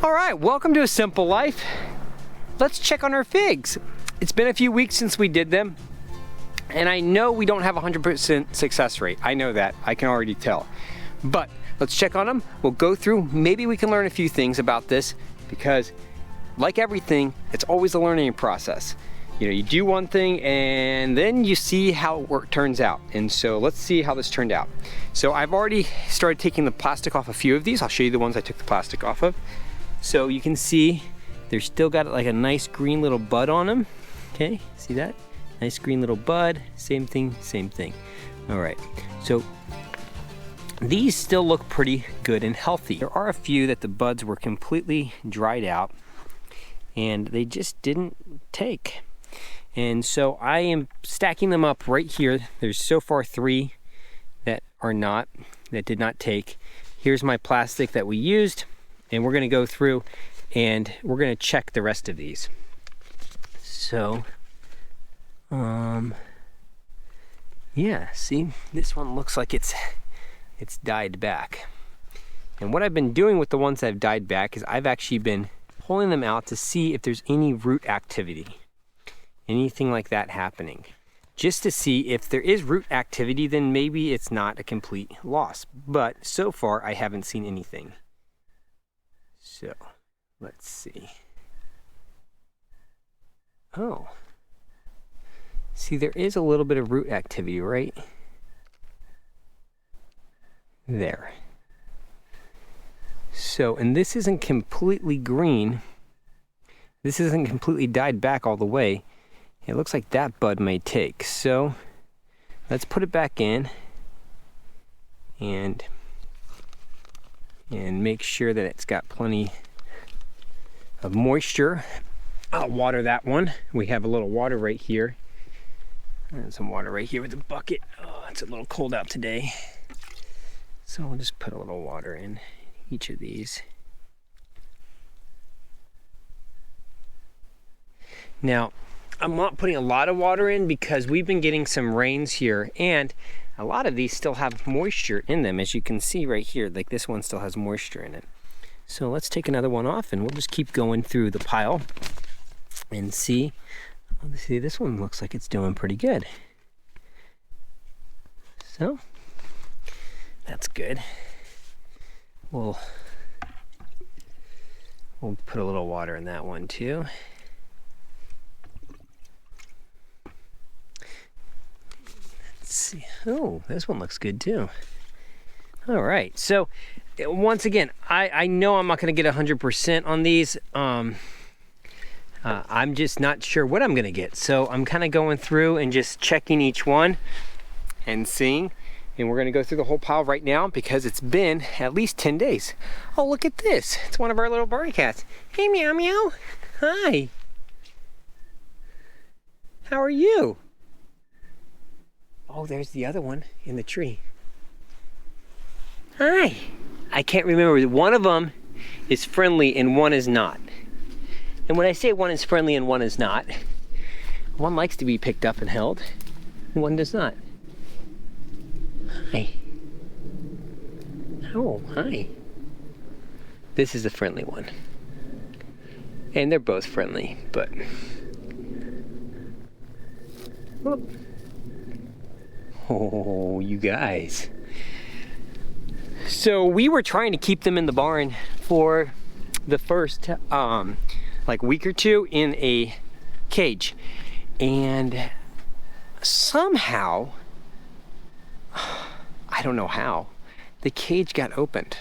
All right, welcome to A Simple Life. Let's check on our figs. It's been a few weeks since we did them, and I know we don't have a 100% success rate. I know that, I can already tell. But let's check on them. We'll go through, maybe we can learn a few things about this, because like everything, it's always a learning process. You know, you do one thing and then you see how it turns out. And so let's see how this turned out. So I've already started taking the plastic off a few of these. I'll show you the ones I took the plastic off of. So you can see they're still got like a nice green little bud on them. Okay, see that? Nice green little bud, same thing, same thing. All right, so these still look pretty good and healthy. There are a few that the buds were completely dried out and they just didn't take. And so I am stacking them up right here. There's so far 3 that did not take. Here's my plastic that we used, and we're gonna go through and we're gonna check the rest of these. So, yeah, see, this one looks like it's died back. And what I've been doing with the ones that have died back is I've actually been pulling them out to see if there's any root activity, anything like that happening. Just to see if there is root activity, then maybe it's not a complete loss. But so far, I haven't seen anything. So, let's see. Oh. See, there is a little bit of root activity, right? There. So, and this isn't completely green. This isn't completely died back all the way. It looks like that bud may take. So, let's put it back in and make sure that it's got plenty of moisture. I'll water that one. We have a little water right here. And some water right here with the bucket. Oh, it's a little cold out today. So we'll just put a little water in each of these. Now, I'm not putting a lot of water in because we've been getting some rains here, and a lot of these still have moisture in them, as you can see right here. Like this one still has moisture in it. So let's take another one off and we'll just keep going through the pile and see. See, this one looks like it's doing pretty good. So that's good. We'll put a little water in that one too. Let's see. Oh, this one looks good too. All right, so once again, I know I'm not gonna get 100% on these. I'm just not sure what I'm gonna get. So I'm kind of going through and just checking each one and seeing. And we're gonna go through the whole pile right now because it's been at least 10 days. Oh, look at this. It's one of our little birdie cats. Hey, meow, meow. Hi. How are you? Oh, there's the other one in the tree. Hi. I can't remember. One of them is friendly and one is not. And when I say one is friendly and one is not, one likes to be picked up and held, and one does not. Hi. Oh, hi. This is a friendly one. And they're both friendly, but... Whoop. Oh, you guys. So we were trying to keep them in the barn for the first like week or two in a cage, and somehow, I don't know how, the cage got opened.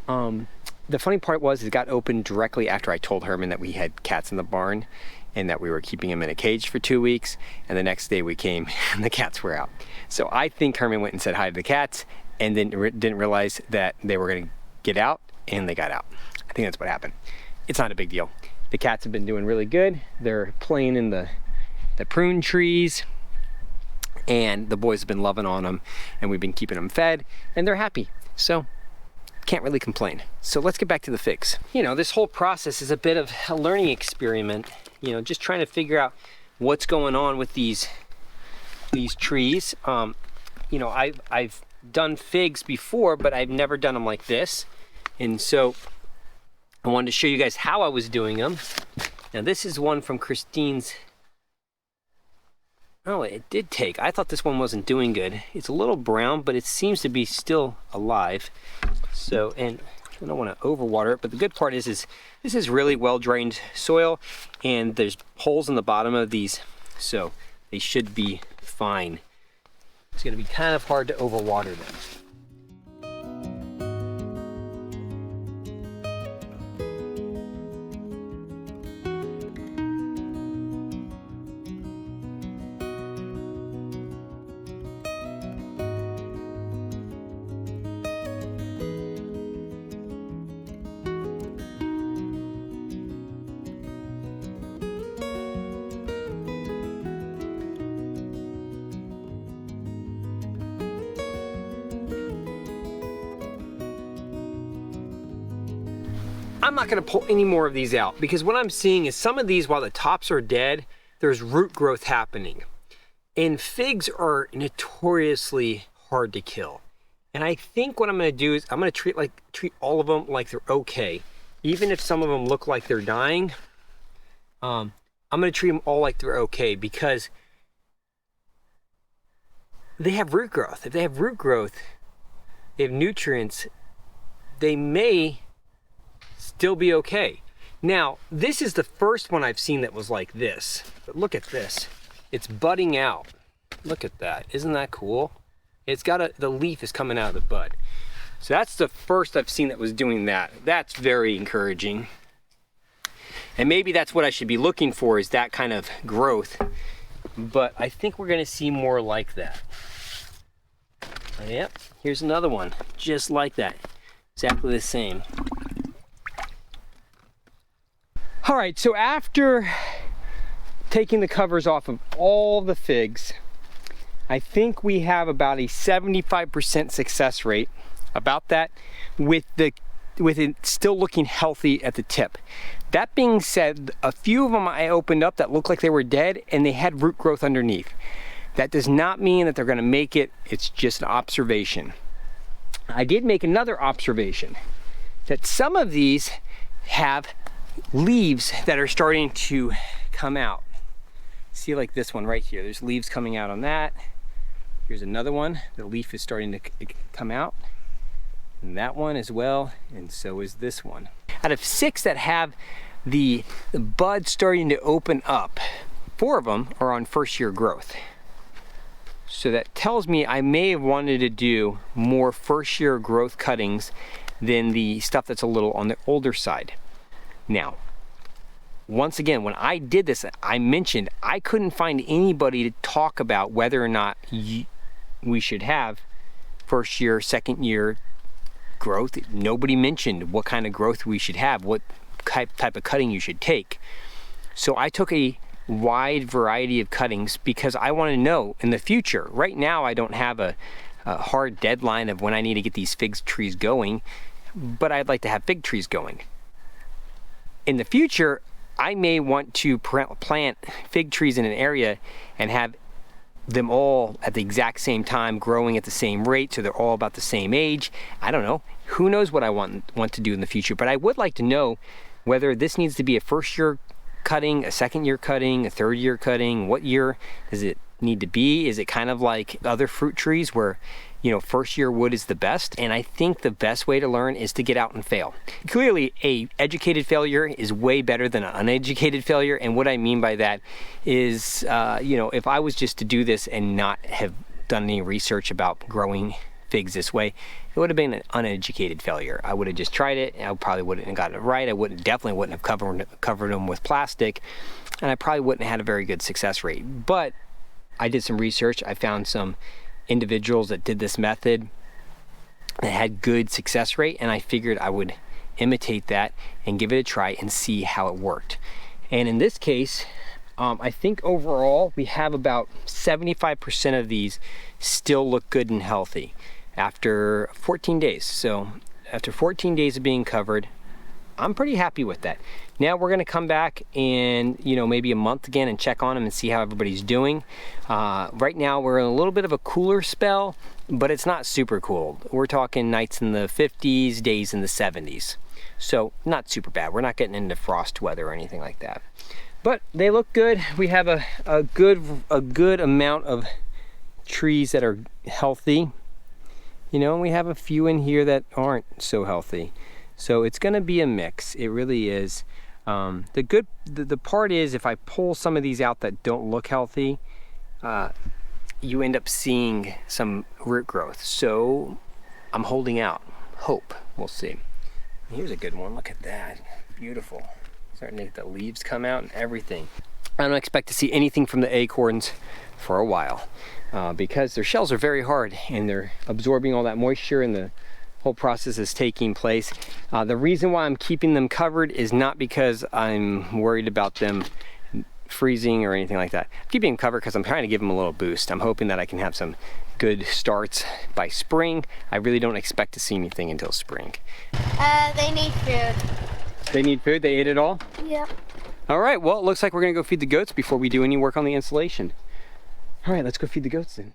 The funny part was it got opened directly after I told Herman that we had cats in the barn and that we were keeping them in a cage for 2 weeks, and the next day we came and the cats were out. So I think Herman went and said hi to the cats and then didn't realize that they were gonna get out, and they got out. I think that's what happened. It's not a big deal. The cats have been doing really good. They're playing in the prune trees, and the boys have been loving on them, and we've been keeping them fed, and they're happy. So can't really complain. So let's get back to the figs. You know, this whole process is a bit of a learning experiment, you know, just trying to figure out what's going on with these trees. You know, I've done figs before, but I've never done them like this. And so I wanted to show you guys how I was doing them. Now this is one from Christine's. Oh, it did take. I thought this one wasn't doing good. It's a little brown, but it seems to be still alive. So, and I don't want to overwater it, but the good part is this is really well drained soil, and there's holes in the bottom of these, so they should be fine. It's going to be kind of hard to overwater them. I'm not going to pull any more of these out because what I'm seeing is some of these, while the tops are dead, there's root growth happening. And figs are notoriously hard to kill. And I think what I'm going to do is I'm going to treat all of them like they're okay. Even if some of them look like they're dying, I'm going to treat them all like they're okay because they have root growth. If they have root growth, they have nutrients, they may still be okay. Now, this is the first one I've seen that was like this. But look at this. It's budding out. Look at that. Isn't that cool? It's got the leaf is coming out of the bud. So that's the first I've seen that was doing that. That's very encouraging. And maybe that's what I should be looking for, is that kind of growth. But I think we're going to see more like that. Yep, here's another one just like that. Exactly the same. All right, so after taking the covers off of all the figs, I think we have about a 75% success rate, about that, with it still looking healthy at the tip. That being said, a few of them I opened up that looked like they were dead and they had root growth underneath. That does not mean that they're gonna make it, it's just an observation. I did make another observation, that some of these have leaves that are starting to come out. See, like this one right here, there's leaves coming out on that. Here's another one, the leaf is starting to come out. And that one as well, and so is this one. Out of 6 that have the bud starting to open up, 4 of them are on first year growth. So that tells me I may have wanted to do more first year growth cuttings than the stuff that's a little on the older side. Now, once again, when I did this, I mentioned I couldn't find anybody to talk about whether or not we should have first year, second year growth. Nobody mentioned what kind of growth we should have, what type of cutting you should take. So I took a wide variety of cuttings because I want to know in the future. Right now I don't have a hard deadline of when I need to get these fig trees going, but I'd like to have fig trees going. In the future, I may want to plant fig trees in an area and have them all at the exact same time growing at the same rate, so they're all about the same age. I don't know. Who knows what I want to do in the future, but I would like to know whether this needs to be a first year cutting, a second year cutting, a third year cutting. What year does it need to be? Is it kind of like other fruit trees where, you know, first year wood is the best? And I think the best way to learn is to get out and fail. Clearly, a educated failure is way better than an uneducated failure. And what I mean by that is, you know, if I was just to do this and not have done any research about growing figs this way, it would have been an uneducated failure. I would have just tried it, and I probably wouldn't have gotten it right. I definitely wouldn't have covered them with plastic, and I probably wouldn't have had a very good success rate. But I did some research. I found some individuals that did this method that had good success rate, and I figured I would imitate that and give it a try and see how it worked. And in this case, I think overall we have about 75% of these still look good and healthy after 14 days. So after 14 days of being covered, I'm pretty happy with that. Now we're gonna come back in, you know, maybe a month again and check on them and see how everybody's doing. Right now we're in a little bit of a cooler spell, but it's not super cold. We're talking nights in the 50s, days in the 70s. So not super bad. We're not getting into frost weather or anything like that. But they look good. We have a good amount of trees that are healthy. You know, and we have a few in here that aren't so healthy. So it's gonna be a mix, it really is. The part is, if I pull some of these out that don't look healthy, you end up seeing some root growth. So I'm holding out hope, we'll see. Here's a good one, look at that, beautiful. Starting to get the leaves come out and everything. I don't expect to see anything from the acorns for a while because their shells are very hard and they're absorbing all that moisture, and the whole process is taking place. The reason why I'm keeping them covered is not because I'm worried about them freezing or anything like that. I'm keeping them covered because I'm trying to give them a little boost. I'm hoping that I can have some good starts by spring. I really don't expect to see anything until spring. They need food. They need food? They ate it all? Yep. All right, well, it looks like we're gonna go feed the goats before we do any work on the installation. All right, let's go feed the goats then.